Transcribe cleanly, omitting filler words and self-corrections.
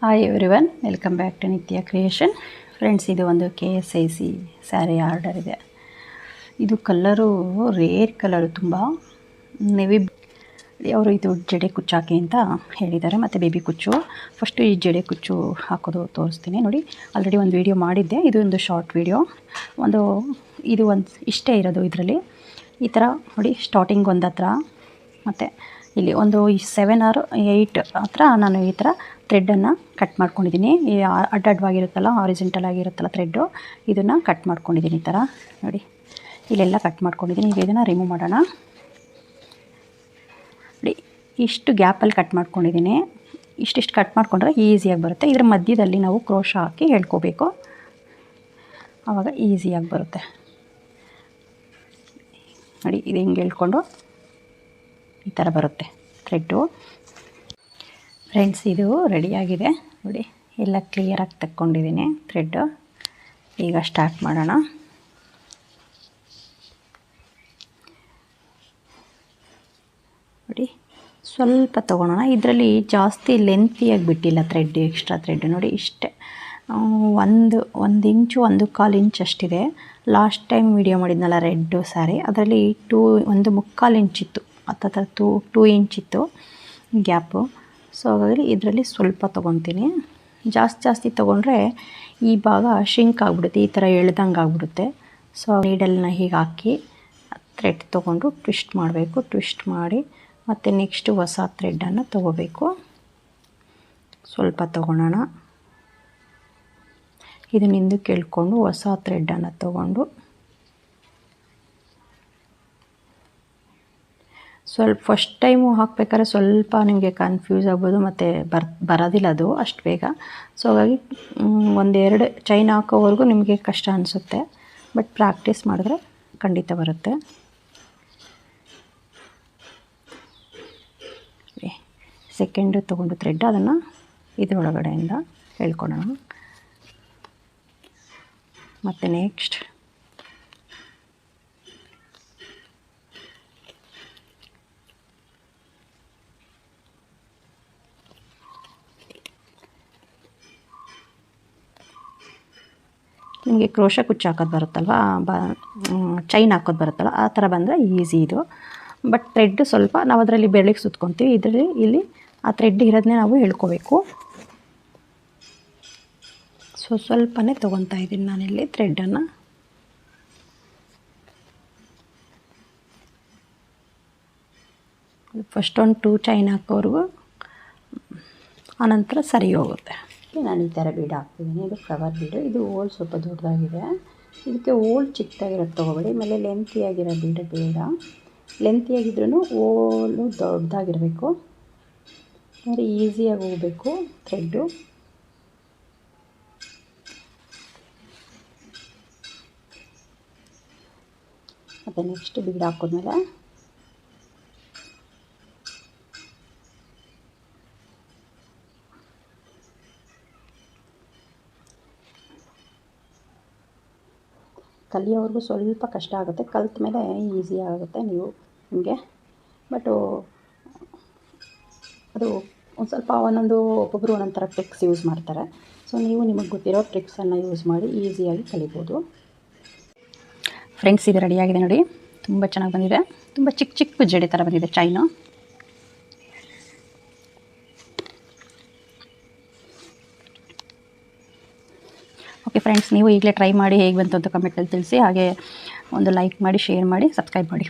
Hi everyone, welcome back to Nithya creation. Friends, ಇದು ಒಂದು KSIC sari order ಇದೆ. ಇದು ಕಲರು ರೇರ್ ಕಲರು, ತುಂಬ ನೆವಿ. ಅವರು ಇದು ಜಡೆ ಕುಚ್ಚು ಹಾಕಿ ಅಂತ ಹೇಳಿದ್ದಾರೆ, ಮತ್ತು ಬೇಬಿ ಕುಚ್ಚು. ಫಸ್ಟು ಈ ಜಡೆ ಕುಚ್ಚು ಹಾಕೋದು ತೋರಿಸ್ತೀನಿ ನೋಡಿ. ಆಲ್ರೆಡಿ ಒಂದು ವೀಡಿಯೋ ಮಾಡಿದ್ದೆ, ಇದು ಒಂದು ಶಾರ್ಟ್ ವೀಡಿಯೋ. ಇದು ಇಷ್ಟೇ ಇರೋದು ಇದರಲ್ಲಿ. ಈ ಥರ ನೋಡಿ, ಸ್ಟಾರ್ಟಿಂಗ್ ಒಂದು ಹತ್ರ, ಮತ್ತು ಇಲ್ಲಿ ಒಂದು 7 or 8 ಹತ್ರ ನಾನು ಈ ಥರ ಥ್ರೆಡ್ಡನ್ನು ಕಟ್ ಮಾಡ್ಕೊಂಡಿದ್ದೀನಿ. ಈ ಅಡ್ಡವಾಗಿರುತ್ತಲ್ಲ, ಹಾರಿಜೆಂಟಲ್ ಆಗಿರುತ್ತಲ್ಲ ಥ್ರೆಡ್ಡು, ಇದನ್ನು ಕಟ್ ಮಾಡ್ಕೊಂಡಿದ್ದೀನಿ. ಈ ಥರ ನೋಡಿ, ಇಲ್ಲೆಲ್ಲ ಕಟ್ ಮಾಡ್ಕೊಂಡಿದ್ದೀನಿ. ಈಗ ಇದನ್ನು ರಿಮೂವ್ ಮಾಡೋಣ. ನೋಡಿ, ಇಷ್ಟು ಗ್ಯಾಪಲ್ಲಿ ಕಟ್ ಮಾಡ್ಕೊಂಡಿದ್ದೀನಿ. ಇಷ್ಟಿಷ್ಟು ಕಟ್ ಮಾಡಿಕೊಂಡ್ರೆ ಈಸಿಯಾಗಿ ಬರುತ್ತೆ. ಇದರ ಮಧ್ಯದಲ್ಲಿ ನಾವು ಕ್ರೋಶ ಹಾಕಿ ಹೇಳ್ಕೋಬೇಕು, ಆವಾಗ ಈಸಿಯಾಗಿ ಬರುತ್ತೆ. ನೋಡಿ, ಇದು ಹಿಂಗೆ ಹೇಳ್ಕೊಂಡು ಈ ಥರ ಬರುತ್ತೆ ಥ್ರೆಡ್ಡು. ಫ್ರೆಂಡ್ಸ್, ಇದು ರೆಡಿಯಾಗಿದೆ ನೋಡಿ, ಎಲ್ಲ ಕ್ಲಿಯರಾಗಿ ತಕ್ಕೊಂಡಿದ್ದೀನಿ ಥ್ರೆಡ್ಡು. ಈಗ ಸ್ಟಾರ್ಟ್ ಮಾಡೋಣ. ನೋಡಿ, ಸ್ವಲ್ಪ ತೊಗೊಳೋಣ. ಇದರಲ್ಲಿ ಜಾಸ್ತಿ ಲೆಂತಿಯಾಗಿ ಬಿಟ್ಟಿಲ್ಲ ಥ್ರೆಡ್, ಎಕ್ಸ್ಟ್ರಾ ಥ್ರೆಡ್ ನೋಡಿ ಇಷ್ಟೇ. ಒಂದು ಇಂಚು 1/4 ಇಂಚ್ ಅಷ್ಟಿದೆ. ಲಾಸ್ಟ್ ಟೈಮ್ ವಿಡಿಯೋ ಮಾಡಿದ್ನಲ್ಲ ರೆಡ್ಡು ಸ್ಯಾರಿ, ಅದರಲ್ಲಿ 1/4 ಇಂಚಿತ್ತು, ಹತ್ತತ್ರ 2 ಇಂಚಿತ್ತು ಗ್ಯಾಪು. ಸೊ ಹಾಗಾಗಿ ಇದರಲ್ಲಿ ಸ್ವಲ್ಪ ತೊಗೊತೀನಿ. ಜಾಸ್ತಿ ತೊಗೊಂಡ್ರೆ ಈ ಭಾಗ ಶಿಂಕ್ ಆಗಿಬಿಡುತ್ತೆ, ಈ ಥರ ಎಳ್ದಂಗೆ ಆಗಿಬಿಡುತ್ತೆ. ಸೊ ನೀಡಲ್ನ ಹೀಗೆ ಹಾಕಿ ಥ್ರೆಡ್ ತೊಗೊಂಡು ಟ್ವಿಸ್ಟ್ ಮಾಡಬೇಕು. ಟ್ವಿಸ್ಟ್ ಮಾಡಿ ಮತ್ತು ನೆಕ್ಸ್ಟು ಹೊಸ ಥ್ರೆಡ್ಡನ್ನು ತೊಗೋಬೇಕು. ಸ್ವಲ್ಪ ತೊಗೊಳೋಣ. ಇದನ್ನ ಹಿಂದಕ್ಕೆ ಎಳ್ಕೊಂಡು ಹೊಸ ಥ್ರೆಡ್ಡನ್ನು ತೊಗೊಂಡು ಸ್ವಲ್ಪ ಫಸ್ಟ್ ಟೈಮು ಹಾಕ್ಬೇಕಾದ್ರೆ ಸ್ವಲ್ಪ ನಿಮಗೆ ಕನ್ಫ್ಯೂಸ್ ಆಗ್ಬೋದು, ಮತ್ತು ಬರೋದಿಲ್ಲ ಅದು ಅಷ್ಟು ಬೇಗ. ಸೊ ಹಾಗಾಗಿ 1-2 ಚೈನ್ ಹಾಕೋವರೆಗೂ ನಿಮಗೆ ಕಷ್ಟ ಅನಿಸುತ್ತೆ, ಬಟ್ ಪ್ರಾಕ್ಟೀಸ್ ಮಾಡಿದ್ರೆ ಖಂಡಿತ ಬರುತ್ತೆ. ಸೆಕೆಂಡು ತೊಗೊಂಡು ಥ್ರೆಡ್ ಅದನ್ನು ಇದರೊಳಗಡೆಯಿಂದ ಹೇಳ್ಕೊಳೋಣ. ಮತ್ತು ನೆಕ್ಸ್ಟ್ ನಿಮಗೆ ಕ್ರೋಶ ಕುಚ್ಚು ಹಾಕೋದು ಬರುತ್ತಲ್ವ, ಚೈನ್ ಹಾಕೋದು ಬರುತ್ತಲ್ಲ, ಆ ಥರ ಬಂದರೆ ಈಸಿ ಇದು. ಬಟ್ ಥ್ರೆಡ್ ಸ್ವಲ್ಪ ನಾವು ಅದರಲ್ಲಿ ಬೆರಳಿಗೆ ಸುತ್ಕೊತೀವಿ, ಇಲ್ಲಿ ಆ ಥ್ರೆಡ್ ಇರೋದನ್ನೇ ನಾವು ಹೇಳ್ಕೋಬೇಕು. ಸ್ವಲ್ಪನೇ ತೊಗೊತಾ ಇದ್ದೀನಿ ನಾನಿಲ್ಲಿ ಥ್ರೆಡ್ಡನ್ನು. ಫಸ್ಟ್ ಒಂದು 2 ಚೈನ್ ಹಾಕೋವರೆಗೂ, ಆನಂತರ ಸರಿ ಹೋಗುತ್ತೆ. ನಾನು ಈ ಥರ ಬೀಡ್ ಹಾಕ್ತಿದ್ದೀನಿ. ಇದು ಫ್ಲವರ್ ಬೀಡು. ಇದು ಓಲ್ ಸ್ವಲ್ಪ ದೊಡ್ಡದಾಗಿದೆ, ಇದಕ್ಕೆ ಓಲ್ ಚಿಕ್ಕದಾಗಿರೋದು ತೊಗೋಬೇಡಿ. ಆಮೇಲೆ ಲೆಂತಿಯಾಗಿರೋ ಬೀಡು ಬೇಡ. ಲೆಂತಿಯಾಗಿದ್ರೂ ಓಲು ದೊಡ್ಡದಾಗಿರಬೇಕು, ಅಂದರೆ ಈಸಿಯಾಗಿ ಹೋಗಬೇಕು ಥ್ರೆಡ್ಡು. ಮತ್ತು ನೆಕ್ಸ್ಟ್ ಬೀಡ್ ಹಾಕಿದ್ಮೇಲೆ ಕಲಿಯೋವರೆಗೂ ಸ್ವಲ್ಪ ಕಷ್ಟ ಆಗುತ್ತೆ, ಕಲಿತ ಮೇಲೆ ಈಸಿ ಆಗುತ್ತೆ ನಿಮಗೆ. ಬಟ್ಟು ಅದು ಒಂದು ಸ್ವಲ್ಪ ಒಬ್ಬೊಬ್ಬರು ಒಂದೊಂದು ಥರ ಟ್ರಿಕ್ಸ್ ಯೂಸ್ ಮಾಡ್ತಾರೆ. ಸೊ ನೀವು ನಿಮಗೆ ಗೊತ್ತಿರೋ ಟ್ರಿಕ್ಸನ್ನು ಯೂಸ್ ಮಾಡಿ ಈಸಿಯಾಗಿ ಕಲಿಬೋದು. ಫ್ರೆಂಡ್ಸ್, ಇದು ರೆಡಿಯಾಗಿದೆ ನೋಡಿ, ತುಂಬ ಚೆನ್ನಾಗಿ ಬಂದಿದೆ. ತುಂಬ ಚಿಕ್ಕ ಜಡೆ ಥರ ಬಂದಿದೆ ಚೈನು. ಓಕೆ ಫ್ರೆಂಡ್ಸ್, ನೀವು ಈಗಲೇ ಟ್ರೈ ಮಾಡಿ ಹೇಗೆ ಬಂತು ಅಂತ ಕಮೆಂಟಲ್ಲಿ ತಿಳಿಸಿ. ಹಾಗೆ ಒಂದು ಲೈಕ್ ಮಾಡಿ, ಶೇರ್ ಮಾಡಿ, ಸಬ್ಸ್ಕ್ರೈಬ್ ಮಾಡಿ.